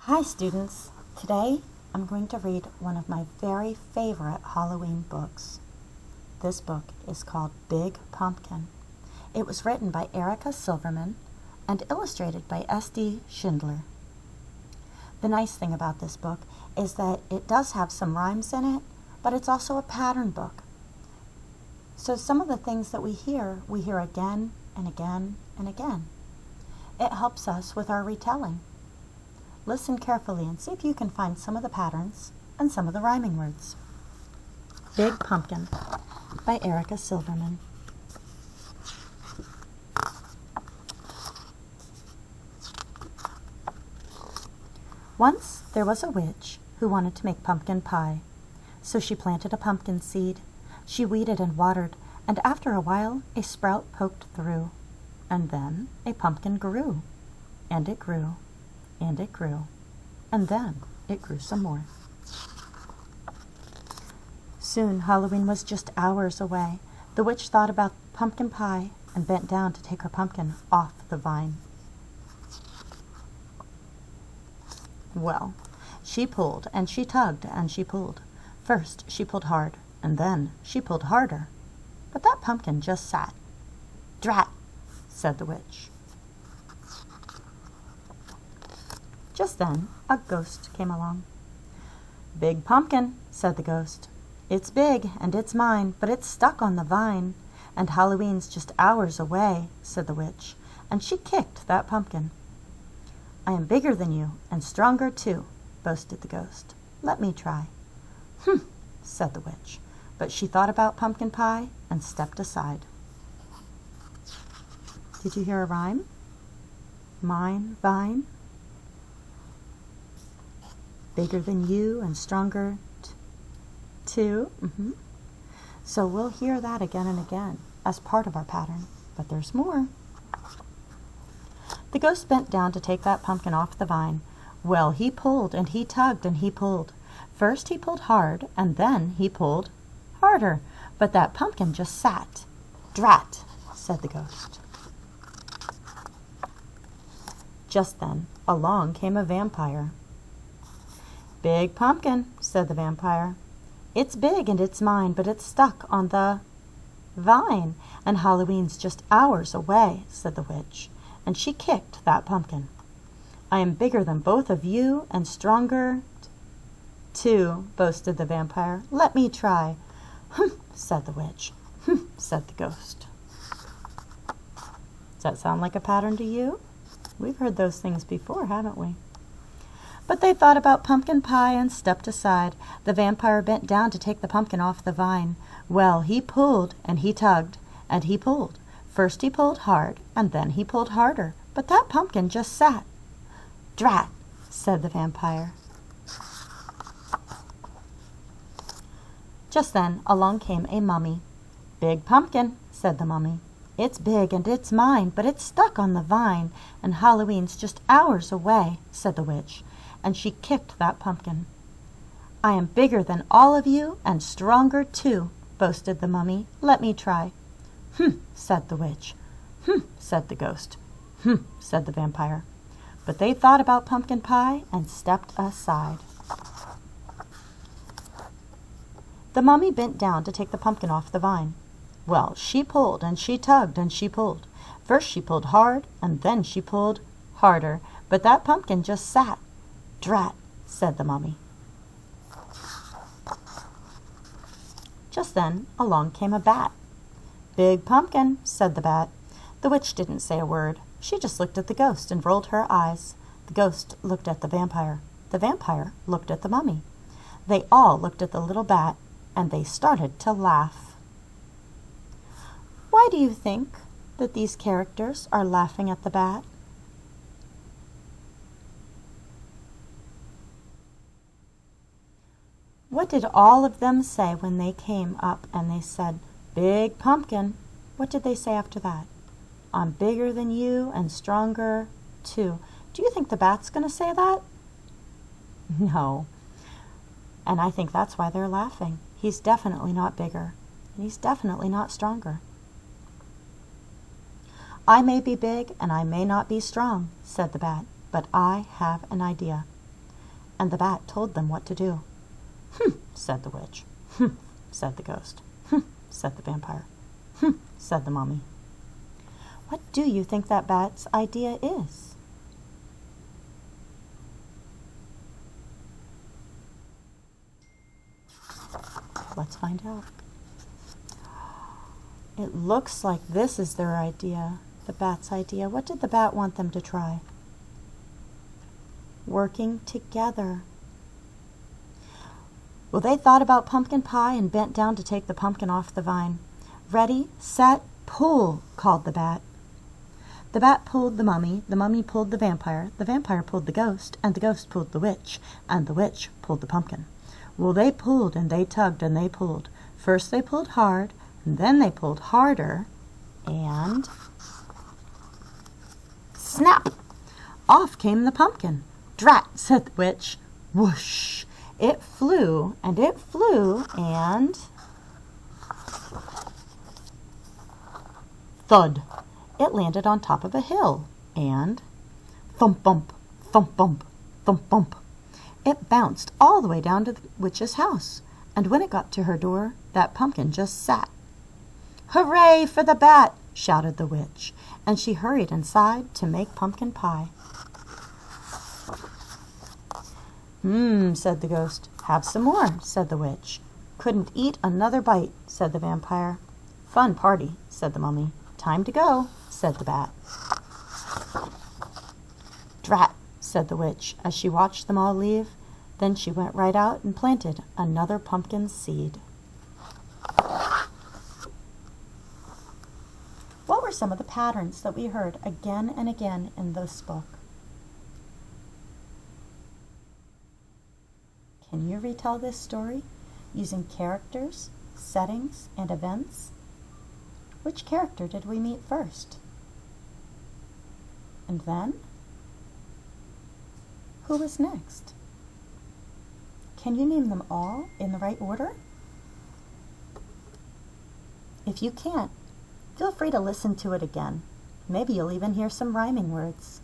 Hi students, today I'm going to read one of my very favorite Halloween books. This book is called Big Pumpkin. It was written by Erica Silverman and illustrated by S.D. Schindler. The nice thing about this book is that it does have some rhymes in it, but it's also a pattern book. So some of the things that we hear again and again and again. It helps us with our retelling. Listen carefully and see if you can find some of the patterns and some of the rhyming words. Big Pumpkin by Erica Silverman. Once there was a witch who wanted to make pumpkin pie. So she planted a pumpkin seed. She weeded and watered, and after a while a sprout poked through. And then a pumpkin grew, and it grew, and it grew, and then it grew some more. Soon Halloween was just hours away. The witch thought about pumpkin pie and bent down to take her pumpkin off the vine. Well, she pulled and she tugged and she pulled. First she pulled hard, and then she pulled harder. But that pumpkin just sat. "Drat," said the witch. Just then a ghost came along. "Big Pumpkin," said the ghost. "It's big and it's mine, but it's stuck on the vine. And Halloween's just hours away," said the witch, and she kicked that pumpkin. "I am bigger than you and stronger too," boasted the ghost. "Let me try." "Humph," said the witch, but she thought about pumpkin pie and stepped aside. Did you hear a rhyme? Mine, vine. Bigger than you and stronger too. So we'll hear that again and again as part of our pattern, but there's more. The ghost bent down to take that pumpkin off the vine. Well, he pulled and he tugged and he pulled. First he pulled hard and then he pulled harder, but that pumpkin just sat. "Drat," said the ghost. Just then along came a vampire. "Big Pumpkin," said the vampire. "It's big and it's mine, but it's stuck on the vine. And Halloween's just hours away," said the witch, and she kicked that pumpkin. "I am bigger than both of you and stronger too," boasted the vampire. "Let me try." "Humph," said the witch. "Humph," said the ghost. Does that sound like a pattern to you? We've heard those things before, haven't we? But they thought about pumpkin pie and stepped aside. The vampire bent down to take the pumpkin off the vine. Well, he pulled and he tugged and he pulled. First he pulled hard and then he pulled harder, but that pumpkin just sat. "Drat," said the vampire. Just then along came a mummy. "Big Pumpkin," said the mummy. "It's big and it's mine, but it's stuck on the vine. And Halloween's just hours away," said the witch, and she kicked that pumpkin. "I am bigger than all of you and stronger too," boasted the mummy. "Let me try." "Humph," said the witch. "Humph," said the ghost. "Humph," said the vampire. But they thought about pumpkin pie and stepped aside. The mummy bent down to take the pumpkin off the vine. Well, she pulled and she tugged and she pulled. First she pulled hard and then she pulled harder, but that pumpkin just sat. "Drat," said the mummy. Just then along came a bat. "Big Pumpkin," said the bat. The witch didn't say a word. She just looked at the ghost and rolled her eyes. The ghost looked at the vampire. The vampire looked at the mummy. They all looked at the little bat, and they started to laugh. Why do you think that these characters are laughing at the bat? What did all of them say when they came up and they said, "Big Pumpkin"? What did they say after that? "I'm bigger than you and stronger too." Do you think the bat's going to say that? No. And I think that's why they're laughing. He's definitely not bigger, and he's definitely not stronger. "I may be big and I may not be strong," said the bat, "but I have an idea." and the bat told them what to do. "Humph," said the witch. "Humph," said the ghost. "Humph," said the vampire. "Humph," said the mummy. What do you think that bat's idea is? Let's find out. It looks like this is their idea, the bat's idea. What did the bat want them to try? Working together. Well, they thought about pumpkin pie and bent down to take the pumpkin off the vine. "Ready, set, pull," called the bat. The bat pulled the mummy pulled the vampire pulled the ghost pulled the witch pulled the pumpkin. Well, they pulled and they tugged and they pulled. First they pulled hard, and then they pulled harder, and snap! Off came the pumpkin. "Drat," said the witch. Whoosh! It flew, and it flew, and thud! It landed on top of a hill, and thump bump, thump bump, thump bump. It bounced all the way down to the witch's house, and when it got to her door, that pumpkin just sat. "Hooray for the bat!" shouted the witch, and she hurried inside to make pumpkin pie. Said the ghost. "Have some more," said the witch. "Couldn't eat another bite," said the vampire. "Fun party," said the mummy. "Time to go," said the bat. "Drat," said the witch as she watched them all leave. Then she went right out and planted another pumpkin seed. What were some of the patterns that we heard again and again in this book? Can you retell this story using characters, settings, and events? Which character did we meet first? And then? Who was next? Can you name them all in the right order? If you can't, feel free to listen to it again. Maybe you'll even hear some rhyming words.